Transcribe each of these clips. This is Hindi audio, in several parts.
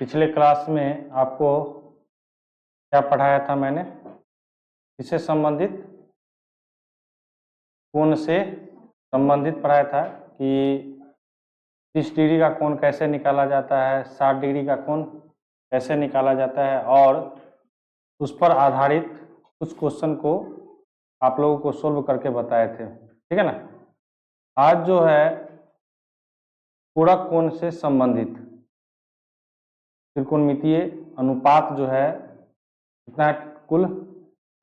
पिछले क्लास में आपको क्या पढ़ाया था मैंने? इससे संबंधित कोण से संबंधित पढ़ाया था कि 30 डिग्री का कोण कैसे निकाला जाता है, 60 डिग्री का कोण कैसे निकाला जाता है, और उस पर आधारित कुछ क्वेश्चन को आप लोगों को सोल्व करके बताए थे। ठीक है ना। आज जो है पूरक कोण से संबंधित त्रिकोणमितीय अनुपात जो है कितना कुल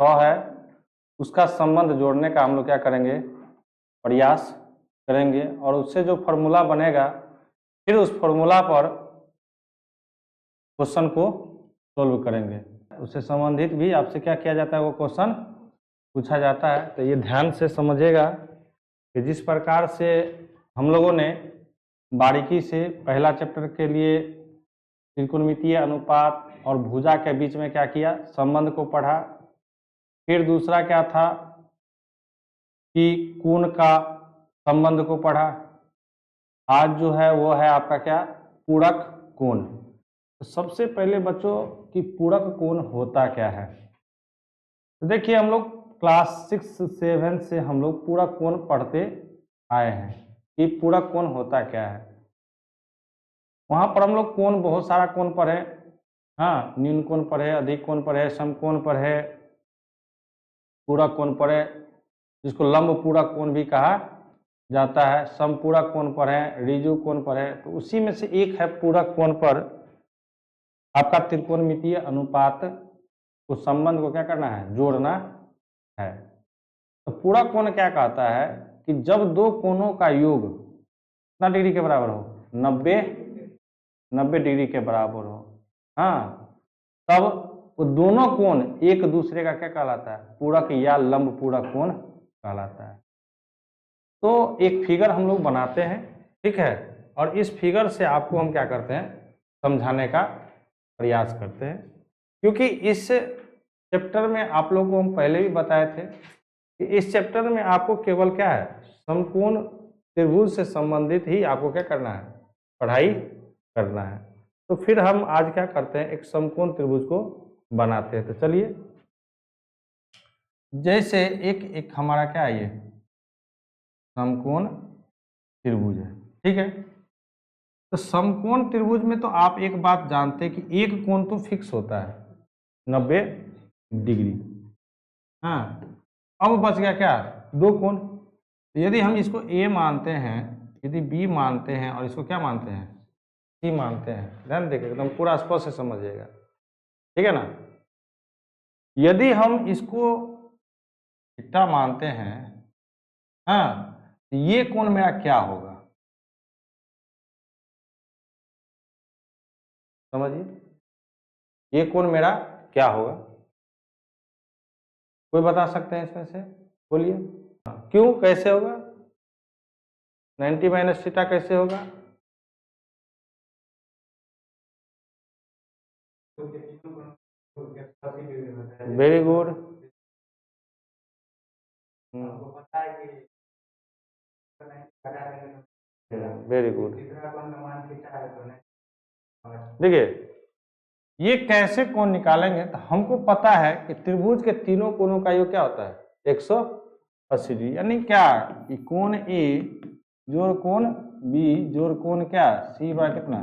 100 है, उसका संबंध जोड़ने का हम लोग क्या करेंगे, प्रयास करेंगे, और उससे जो फॉर्मूला बनेगा फिर उस फॉर्मूला पर क्वेश्चन को सोल्व करेंगे। उससे संबंधित भी आपसे क्या किया जाता है, वो क्वेश्चन पूछा जाता है। तो ये ध्यान से समझिएगा कि जिस प्रकार से हम लोगों ने बारीकी से पहला चैप्टर के लिए त्रिकोणमितीय अनुपात और भुजा के बीच में क्या किया, संबंध को पढ़ा। फिर दूसरा क्या था कि कोण का संबंध को पढ़ा। आज जो है वो है आपका क्या, पूरक कोण। तो सबसे पहले बच्चों कि पूरक कोण होता क्या है, तो देखिए हम लोग क्लास 6-7 से हम लोग पूरक कोण पढ़ते आए हैं कि पूरक कोण होता क्या है। वहां पर हम लोग कोण बहुत सारा कोण पढ़े, हाँ, न्यून कोण पढ़े, अधिक कोण पढ़े, समकोण पढ़े, पूरक कोण पढ़े, जिसको लंब पूरक कोण भी कहा जाता है, समपूरक कोण पढ़े, ऋजु कोण पढ़े। तो उसी में से एक है पूरक कोण पर आपका त्रिकोणमितीय अनुपात को संबंध को क्या करना है, जोड़ना है। तो पूरक कोण क्या कहता है कि जब दो कोणों का योग कितना डिग्री के बराबर हो, 90 डिग्री के बराबर हो, हाँ, तब वो दोनों कोण एक दूसरे का क्या कहलाता है, पूरक या लंब पूरक कोण कहलाता है। तो एक फिगर हम लोग बनाते हैं, ठीक है, और इस फिगर से आपको हम क्या करते हैं, समझाने का प्रयास करते हैं। क्योंकि इस चैप्टर में आप लोगों को हम पहले भी बताए थे कि इस चैप्टर में आपको केवल क्या है, समकोण त्रिभुज से संबंधित ही आपको क्या करना है, पढ़ाई करना है। तो फिर हम आज क्या करते हैं, एक समकोण त्रिभुज को बनाते हैं। तो चलिए, जैसे एक हमारा क्या है, ये समकोण त्रिभुज है, ठीक है। तो समकोण त्रिभुज में तो आप एक बात जानते हैं कि एक कोण तो फिक्स होता है 90 डिग्री, हाँ। अब बच गया क्या, दो कोण। यदि हम इसको A मानते हैं, यदि B मानते हैं, और इसको क्या मानते हैं, C मानते हैं, ध्यान देखिए एकदम पूरा स्पष्ट से समझिएगा, ठीक है ना। यदि हम इसको थीटा मानते हैं, हाँ, ये कोण मेरा क्या होगा, समझिए, ये कोण मेरा क्या होगा, कोई बता सकते हैं इसमें से, बोलिए। क्यों, कैसे होगा, 90 माइनस थीटा कैसे होगा, वेरी गुड, वेरी गुड। देखिए ये कैसे कोण निकालेंगे, तो हमको पता है कि त्रिभुज के तीनों कोणों का योग क्या होता है, 180 डिग्री। यानी क्या, कि कोण ए जोड़ कोण बी जोड़ कोण क्या, सी बाय कितना।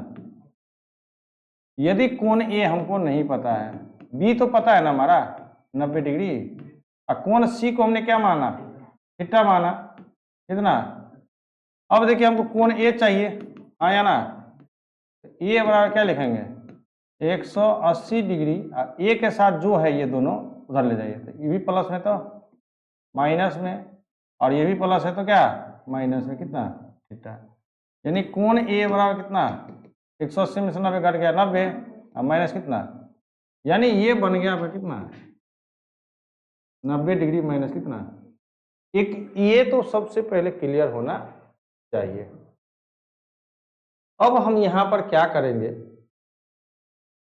यदि कोण ए हमको नहीं पता है, बी तो पता है ना हमारा 90 डिग्री, और कोण सी को हमने क्या माना, थीटा माना, कितना। अब देखिए हमको कोण ए चाहिए, आया ना, ए बराबर क्या लिखेंगे, 180 डिग्री। ए के साथ जो है ये दोनों उधर ले जाइए, तो ये भी प्लस में तो माइनस में, और ये भी प्लस है तो क्या माइनस में, कितना थीटा। यानी कोण ए बराबर कितना, 180 में से 90 घट गया 90, और माइनस कितना, यानी ये बन गया आपका कितना 90 डिग्री माइनस कितना। एक ये तो सबसे पहले क्लियर होना चाहिए। अब हम यहां पर क्या करेंगे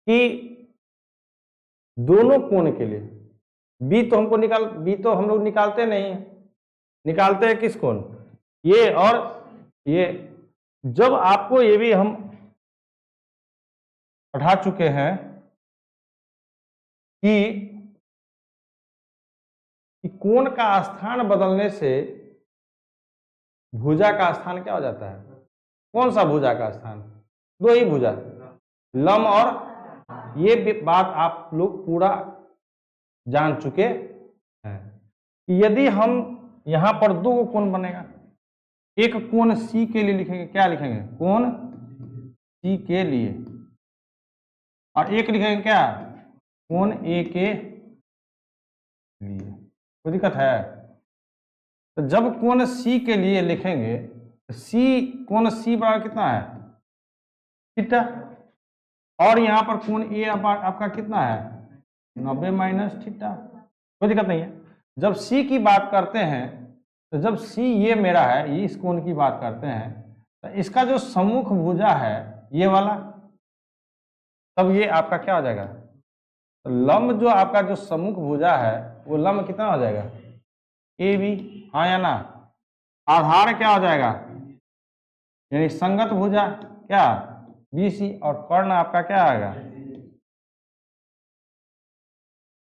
कि दोनों कोण के लिए बी तो हम लोग निकालते नहीं, निकालते हैं किस कोण, ये और ये। जब आपको ये भी हम पढ़ा चुके हैं कि कोण का स्थान बदलने से भुजा का स्थान क्या हो जाता है? कौन सा भुजा का स्थान? दो ही भुजा, लंब और ये बात आप लोग पूरा जान चुके हैं। यदि हम यहां पर दो कोण बनेगा, एक कोण सी के लिए लिखेंगे, क्या लिखेंगे? कोण सी के लिए, और एक लिखेंगे क्या? कोण ए के लिए। कोई दिक्कत है? तो जब कोण सी के लिए लिखेंगे तो कोण सी बराबर कितना है? थीटा। और यहां पर कोण ए आपका कितना है? 90 माइनस थीटा। कोई दिक्कत नहीं है। जब सी की बात करते हैं तो जब सी ये मेरा है, ये इस कोण की बात करते हैं, तो इसका जो सम्मुख भुजा है ये वाला, तब ये आपका क्या हो जाएगा? तो लंब जो आपका जो सम्मुख भुजा है वो लंब कितना हो जाएगा? ए बी, हाँ या ना? आधार क्या हो जाएगा? यानी संगत भुजा क्या? B C. और कर्ण आपका क्या आएगा?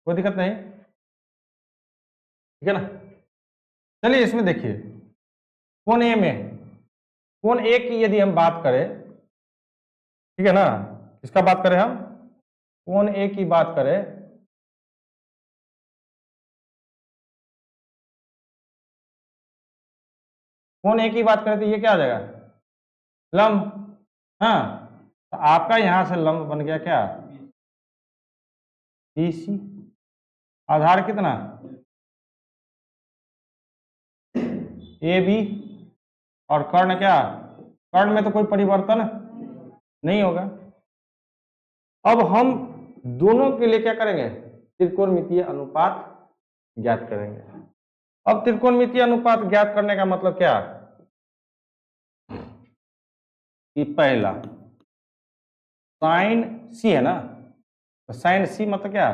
कोई दिक्कत नहीं, ठीक है ना? चलिए इसमें देखिए, कोण ए में, कोण ए की यदि हम बात करें, ठीक है ना, इसका बात करें हम, कोण ए की बात करें, कोण ए की बात करें तो ये क्या आ जाएगा? लंब। हाँ, तो आपका यहां से लंब बन गया क्या? BC। आधार कितना? AB। और कर्ण क्या? कर्ण में तो कोई परिवर्तन नहीं होगा। अब हम दोनों के लिए क्या करेंगे? त्रिकोणमितीय अनुपात ज्ञात करेंगे। अब त्रिकोणमितीय अनुपात ज्ञात करने का मतलब क्या? कि पहला साइन सी है ना, तो साइन सी मतलब क्या?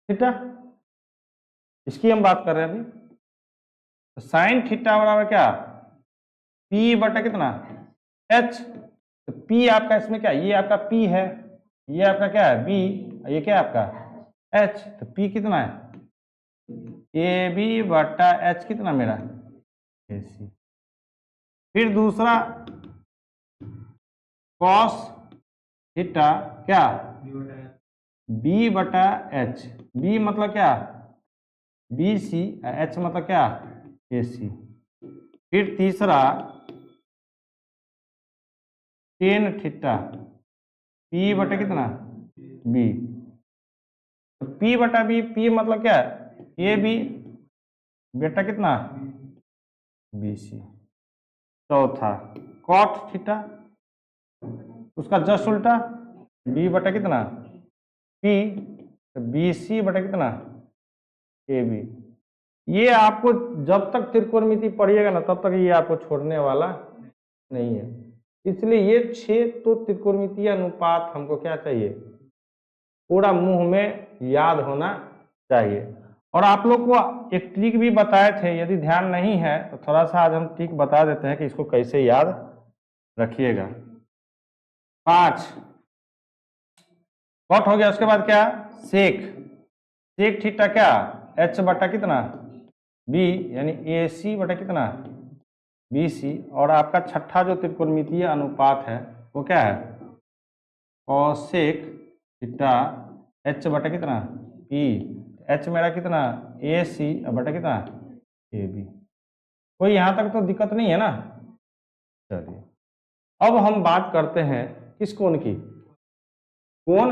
थीटा। इसकी हम बात कर रहे हैं अभी। तो साइन थीटा बराबर क्या? पी बटा कितना? एच। तो पी आपका इसमें क्या? ये आपका पी है, ये आपका क्या है? बी, ये क्या है आपका? एच। तो पी कितना है? ए बी बटा एच कितना मेरा? ए सी। फिर दूसरा कॉस थीटा क्या? बी बटा एच। बी मतलब क्या? बी सी। एच मतलब क्या? ए सी। फिर तीसरा टेन थीटा पी बटा कितना? बी। तो पी बटा बी, पी मतलब क्या है? ए बी बेटा कितना? B C. चौथा कॉट थीटा, उसका जस्ट उल्टा, बी बटा कितना? पी। तो बी सी बटा कितना? A B. ये आपको जब तक त्रिकोणमिति पढ़िएगा ना तब तक ये आपको छोड़ने वाला नहीं है। इसलिए ये 6 तो त्रिकोणमितीय अनुपात हमको क्या चाहिए? पूरा मुंह में याद होना चाहिए। और आप लोग को एक ट्रिक भी बताए थे, यदि ध्यान नहीं है तो थोड़ा सा आज हम ट्रिक बता देते हैं कि इसको कैसे याद रखिएगा। 5 कॉट हो गया, उसके बाद क्या? सेक। सेक थीटा क्या? एच बटा कितना? बी, यानी ए सी बटा कितना? B C. और आपका छठा जो त्रिकोणमितीय अनुपात है वो क्या है? कॉसेक थीटा एच बटा कितना? पी। एच मेरा कितना? ए सी बटा कितना? A B. कोई यहां तक तो दिक्कत नहीं है ना? चलिए अब हम बात करते हैं किस कोण की? कोण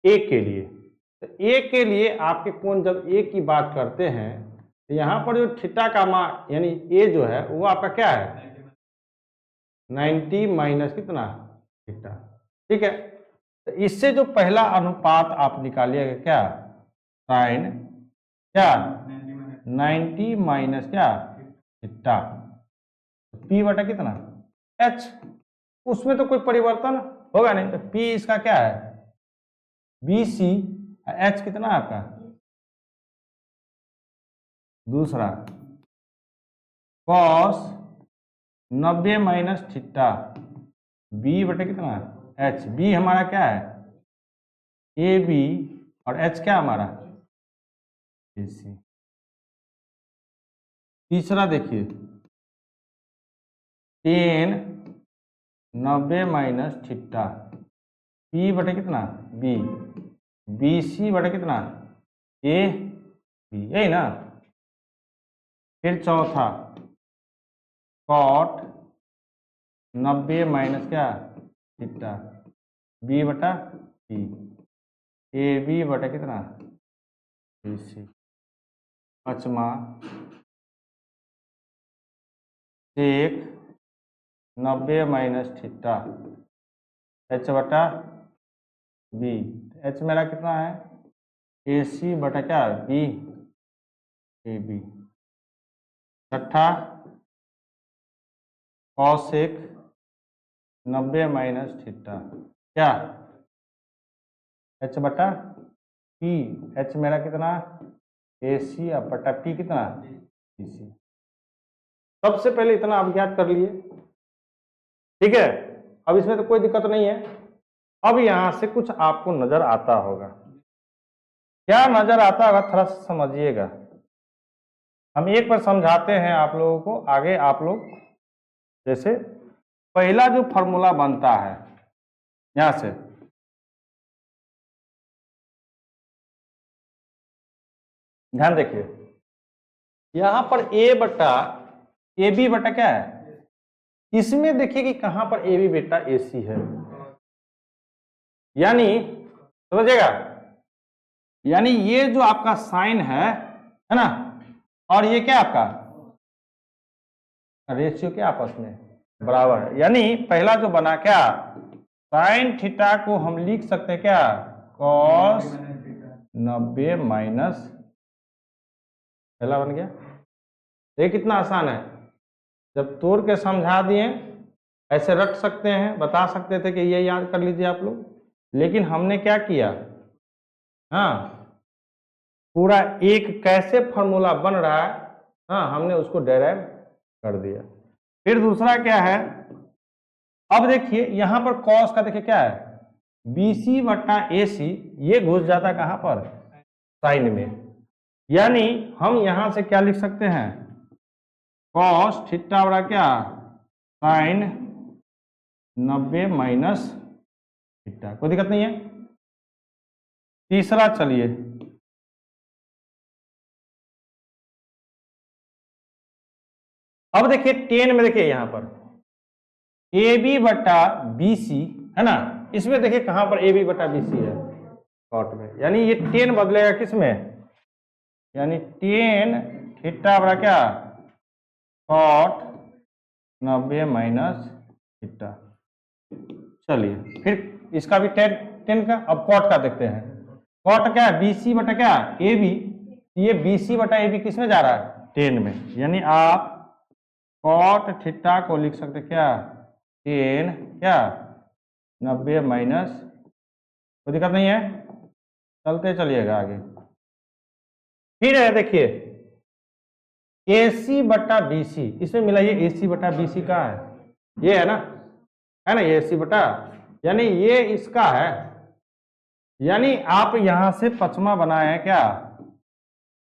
ए के लिए। तो ए के लिए आपके कोण जब ए की बात करते हैं तो यहां पर जो थीटा का मान यानी ए जो है वो आपका क्या है? 90 माइनस कितना? थीटा। ठीक है, तो इससे जो पहला अनुपात आप निकालिएगा क्या? साइन क्या? 90 माइनस क्या? थीटा। पी बटा कितना? एच। उसमें तो कोई परिवर्तन होगा नहीं, तो पी इसका क्या है? B C. एच कितना आपका? दूसरा कॉस 90 माइनस थीटा बी बटे कितना? एच, बी हमारा क्या है ए बी, और एच क्या हमारा ए सी। तीसरा देखिए 10 90 माइनस थीटा, पी बटे कितना बी, बी सी बटे कितना ए बी, यही ना। फिर चौथा कॉट 90 माइनस क्या थीटा, बी बटा बी, ए बी बटा कितना बी सी। पांचवा सेक 90 माइनस थीटा, एच बटा बी, एच मेरा कितना है ए सी बटा क्या बी ए बी। छठा कॉसेक 90 माइनस थीटा, क्या एच बटा पी, एच मेरा कितना ए सी बटा पी कितना बी सी। सबसे पहले इतना आप ज्ञात कर लिए, ठीक है। अब इसमें तो कोई दिक्कत नहीं है। अब यहां से कुछ आपको नजर आता होगा, क्या नजर आता होगा थोड़ा सा समझिएगा। हम एक बार समझाते हैं आप लोगों को, आगे आप लोग जैसे पहला जो फॉर्मूला बनता है यहां से, ध्यान देखिए यहां पर ए बटा ए बी बटा क्या है, इसमें देखिए कि कहां पर ए बी बेटा ए सी है, यानी समझिएगा, यानी ये जो आपका साइन है ना, और ये क्या आपका रेशियो क्या आपस में बराबर है। यानी पहला जो बना क्या साइन थीटा को हम लिख सकते हैं क्या कॉस 90 माइनस, पहला बन गया। ये कितना आसान है, जब तोड़ के समझा दिए ऐसे रख सकते हैं, बता सकते थे कि ये याद कर लीजिए आप लोग, लेकिन हमने क्या किया, हाँ पूरा एक कैसे फॉर्मूला बन रहा है, हाँ हमने उसको डेराइव कर दिया। फिर दूसरा क्या है, अब देखिए यहां पर कॉस का देखिए क्या है बी सी बटा ए सी, ये घुस जाता कहां पर साइन में, यानी हम यहां से क्या लिख सकते हैं कॉस थीटा बड़ा क्या साइन 90 माइनस थीटा, कोई दिक्कत नहीं है। तीसरा चलिए अब देखिए 10 में देखिए यहां पर ए बी बटा बी सी है ना, इसमें देखिए कहां पर ए बी बटा बी सी है कॉट में, यानी ये 10 बदलेगा किस में, यानी 10 थीटा बड़ा क्या कॉट 90 माइनस थीटा। चलिए फिर इसका भी 10 का, अब कॉट का देखते हैं। कॉट क्या है बी सी बटा क्या ए बी, ये बी सी बटा ए बी किस में जा रहा है 10 में, यानी आप कॉट थीटा को लिख सकते क्या 10 क्या 90 माइनस, कोई दिक्कत नहीं है, चलते चलिएगा आगे। फिर है देखिए ए सी बटा बी सी, इसमें मिला ये ए सी बटा बी सी का है, ये है ना ये ए सी बटा, यानी ये इसका है, यानी आप यहां से पचमा बनाए हैं क्या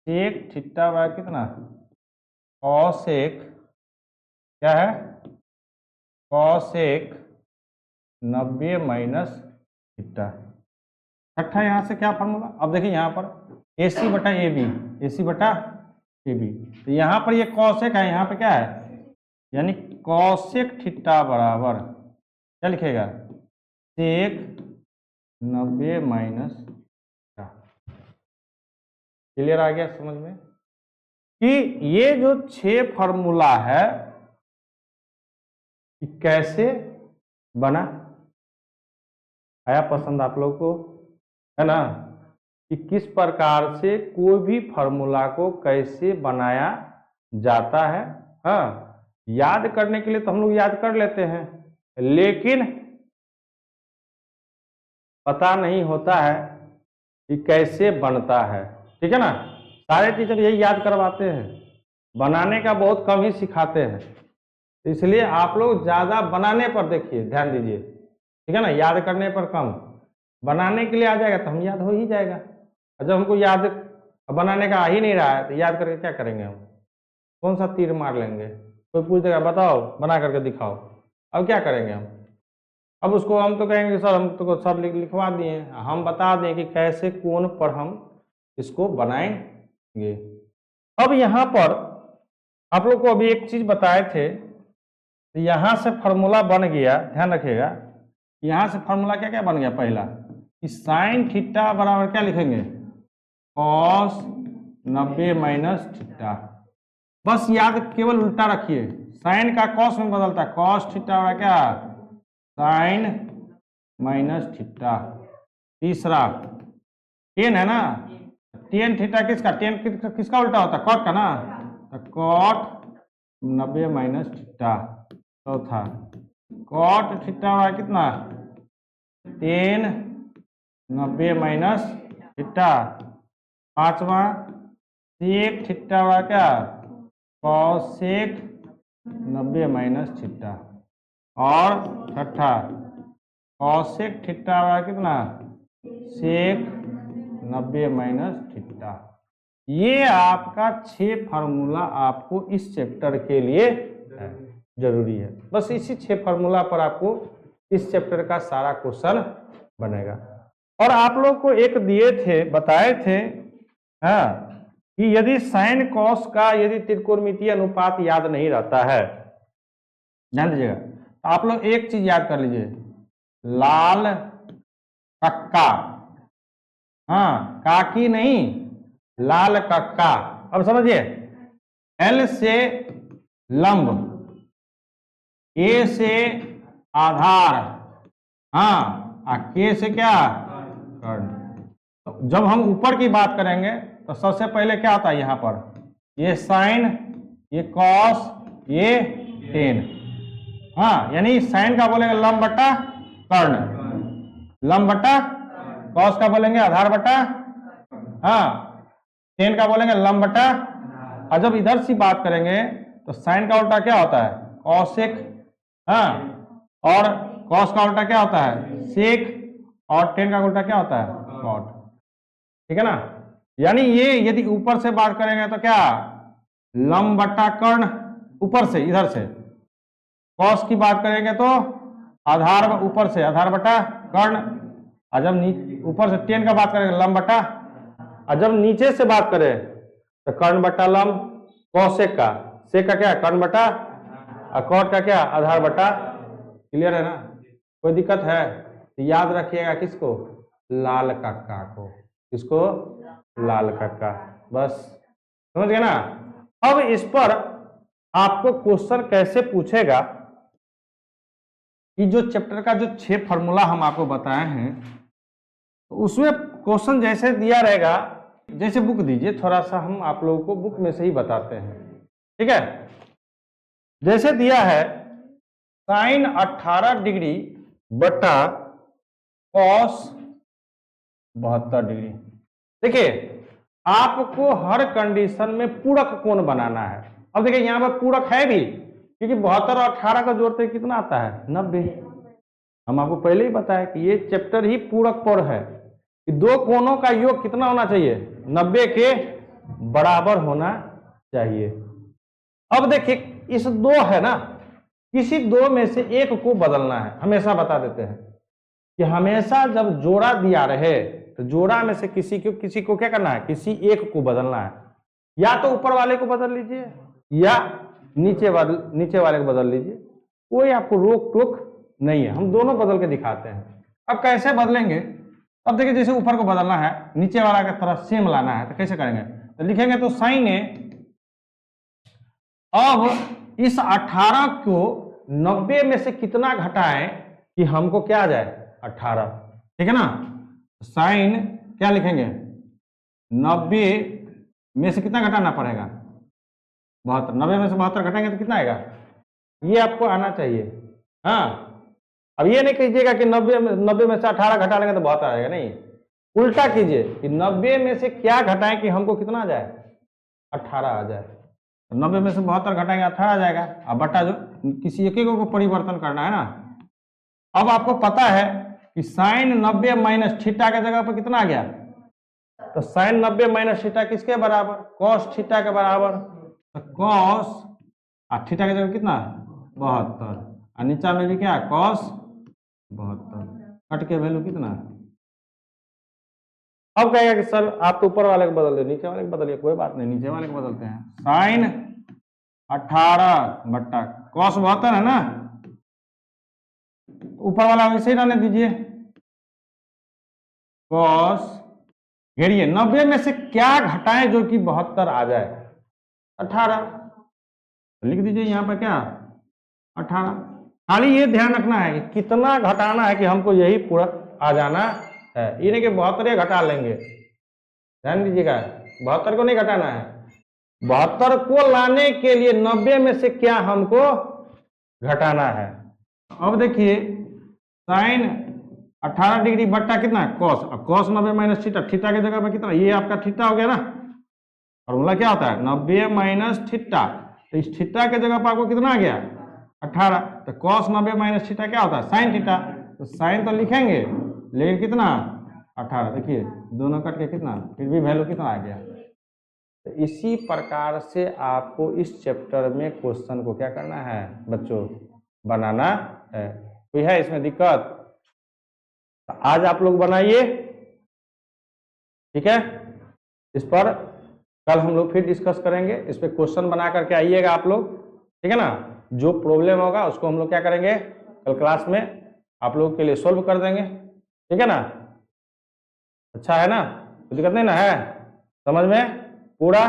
सेक थीटा बाय कितना कॉसेक क्या है कॉसेक 90 माइनस थीटा। छठा यहां से क्या फॉर्मूला, अब देखिए यहां पर ए सी बटा ए बी, ए सी बटा ए बी, तो यहां पर ये कॉसेक है, यहां पे क्या है यानी कॉसेक थीटा बराबर क्या लिखेगा सेक 90 माइनस थीटा। क्लियर आ गया समझ में कि ये जो 6 फॉर्मूला है कि कैसे बना, आया पसंद आप लोग को, है ना, कि किस प्रकार से कोई भी फॉर्मूला को कैसे बनाया जाता है। हाँ याद करने के लिए तो हम लोग याद कर लेते हैं, लेकिन पता नहीं होता है कि कैसे बनता है, ठीक है ना। सारे टीचर यही याद करवाते हैं, बनाने का बहुत कम ही सिखाते हैं, इसलिए आप लोग ज्यादा बनाने पर देखिए ध्यान दीजिए, ठीक है ना, याद करने पर कम, बनाने के लिए आ जाएगा तो हम याद हो ही जाएगा। और जब हमको याद बनाने का आ ही नहीं रहा है तो याद करके क्या करेंगे हम, कौन सा तीर मार लेंगे। कोई पूछ देगा बताओ बना करके दिखाओ, अब क्या करेंगे हम, अब उसको हम तो कहेंगे सर हम तो सब लिखवा दिए, हम बता दें कि कैसे कोण पर हम इसको बनाएंगे। अब यहाँ पर आप लोग को अभी एक चीज बताए थे, तो यहाँ से फॉर्मूला बन गया, ध्यान रखिएगा, यहाँ से फॉर्मूला क्या क्या बन गया, पहला कि साइन थीटा बराबर क्या लिखेंगे, कॉस 90 माइनस थीटा। बस याद केवल उल्टा रखिए, साइन का कॉस में बदलता है, कॉस थीटा बराबर क्या, साइन माइनस थीटा। तीसरा टेन है ना, टेन थीटा किसका, टेन किसका उल्टा होता है, कॉट का ना, तो कॉट 90 माइनस थीटा। चौथा कॉट थीटा हुआ कितना, टेन 90 माइनस थीटा। पांचवा सेक थीटा हुआ क्या, कॉसेक 90 माइनस थीटा। और छठा कॉसेक थीटा हुआ कितना, सेक 90 माइनस थीटा। ये आपका 6 फार्मूला आपको इस चैप्टर के लिए जरूरी है। बस इसी 6 फार्मूला पर आपको इस चैप्टर का सारा क्वेश्चन बनेगा। और आप लोग को एक दिए थे, बताए थे हाँ, कि यदि साइन कॉस का यदि त्रिकोणमितीय अनुपात याद नहीं रहता है, ध्यान दीजिएगा, तो आप लोग एक चीज याद कर लीजिए, लाल कक्का, हाँ काकी नहीं, लाल कक्का। अब समझिए, एल से लंब, ए से आधार, हाँ, के से क्या, कर्ण। तो जब हम ऊपर की बात करेंगे तो सबसे पहले क्या आता है यहाँ पर, ये साइन, ये कॉस, ये टेन, हाँ, यानी साइन का बोलेंगे लंब बटा कर्ण, लंब बटा, कॉस का बोलेंगे आधार बटा, हाँ, टेन का बोलेंगे लंब बटा। और जब इधर से बात करेंगे तो साइन का उल्टा क्या होता है, कॉसेक, हाँ, और कॉस का उल्टा क्या होता है, सेक, और टेन का उल्टा क्या होता है, कॉट। ठीक है ना, यानी ये यदि ऊपर से बात करेंगे तो क्या, लंब बटा कर्ण, ऊपर से इधर से, कॉस की बात करेंगे तो आधार, ऊपर से आधार बटा कर्ण, और जब ऊपर से टेन का बात करेंगे लंब बटा, और जब नीचे से बात करें तो कर्ण बटा लंब, कॉसेक का, सेक का क्या, कर्ण बटा, और कॉट का क्या, आधार बटा। क्लियर है ना, कोई दिक्कत है तो याद रखिएगा किसको, लाल कक्का को, किसको, लाल कक्का। बस समझ गए ना। अब इस पर आपको क्वेश्चन कैसे पूछेगा, कि जो चैप्टर का जो 6 फार्मूला हम आपको बताए हैं, तो उसमें क्वेश्चन जैसे दिया रहेगा, जैसे बुक दीजिए, थोड़ा सा हम आप लोगों को बुक में से ही बताते हैं, ठीक है। जैसे दिया है साइन 18 डिग्री बटा कॉस 72 डिग्री। देखिए आपको हर कंडीशन में पूरक कोण बनाना है। अब देखिए यहाँ पर पूरक है भी, क्योंकि 72 और 18 का जोड़ते कितना आता है, 90। हम आपको पहले ही बताया कि ये चैप्टर ही पूरक पर है, कि दो कोणों का योग कितना होना चाहिए, 90 के बराबर होना चाहिए। अब देखिए इस दो है ना, किसी दो में से एक को बदलना है। हमेशा बता देते हैं कि हमेशा जब जोड़ा दिया रहे तो जोड़ा में से किसी को क्या करना है, किसी एक को बदलना है। या तो ऊपर वाले को बदल लीजिए या नीचे वाले को बदल लीजिए, कोई आपको रोक टोक नहीं है, हम दोनों बदल के दिखाते हैं। अब कैसे बदलेंगे, अब देखिए जैसे ऊपर को बदलना है, नीचे वाला की तरफ सेम लाना है, तो कैसे करेंगे, तो लिखेंगे तो साइन ए, अब इस 18 को 90 में से कितना घटाएं कि हमको क्या आ जाए, 18, ठीक है ना। साइन क्या लिखेंगे, 90 में से कितना घटाना पड़ेगा, 72, 90 में से 72 घटाएंगे तो कितना आएगा, ये आपको आना चाहिए। हाँ, अब ये नहीं कीजिएगा कि 90 में से 18 घटा लेंगे तो 72 आएगा, नहीं, उल्टा कीजिए कि 90 में से क्या घटाएं कि हमको कितना आ जाए, 18 आ जाए। 90 में से 72 घटाएंगे 18 आ जाएगा। अब बटा जो किसी एक को परिवर्तन करना है ना, अब आपको पता है कि साइन 90 माइनस थीटा के जगह पर कितना आ गया, तो साइन 90 माइनस थीटा किसके बराबर, कॉस थीटा के बराबर। तो कॉस थीटा के जगह कितना 72, और नीचा में भी क्या कॉस 72, कट के वैल्यू कितना। अब कहेगा कि सर आप तो ऊपर वाले को बदल दो, नीचे वाले को बदलिए, कोई बात नहीं, नीचे वाले को बदलते हैं। साइन 18 बट्टा कॉस 72 है ना, ऊपर वाला वैसे ही रहने दीजिए, कॉस घेरिए 90 में से क्या घटाएं जो कि 72 आ जाए, 18 लिख दीजिए यहाँ पर क्या 18। खाली ये ध्यान रखना है कि कितना घटाना है कि हमको यही पूरक आ जाना है, ये नहीं कि 72 घटा लेंगे, ध्यान दीजिएगा 72 को नहीं घटाना है, 72 को लाने के लिए 90 में से क्या हमको घटाना है। अब देखिए साइन 18 डिग्री बट्टा कितना cos, cos 90 minus theta, theta के जगह पर कितना, ये आपका थीटा हो गया ना, फॉर्मूला क्या होता है 90 माइनस थीटा, तो इस थीटा के जगह पर आपको कितना आ गया 18, तो कॉस 90 माइनस थीटा क्या होता है साइन थीटा, तो साइन तो लिखेंगे लेकिन कितना 18, देखिए दोनों कट के कितना, फिर भी वैल्यू कितना आ गया। तो इसी प्रकार से आपको इस चैप्टर में क्वेश्चन को क्या करना है बच्चों, बनाना है। कोई है इसमें दिक्कत, आज आप लोग बनाइए, ठीक है, इस पर कल हम लोग फिर डिस्कस करेंगे, इस पे क्वेश्चन बना करके आइएगा आप लोग, ठीक है ना। जो प्रॉब्लम होगा उसको हम लोग क्या करेंगे कल क्लास में आप लोगों के लिए सोल्व कर देंगे, ठीक है ना। अच्छा है ना, कोई दिक्कत नहीं ना है, समझ में पूरा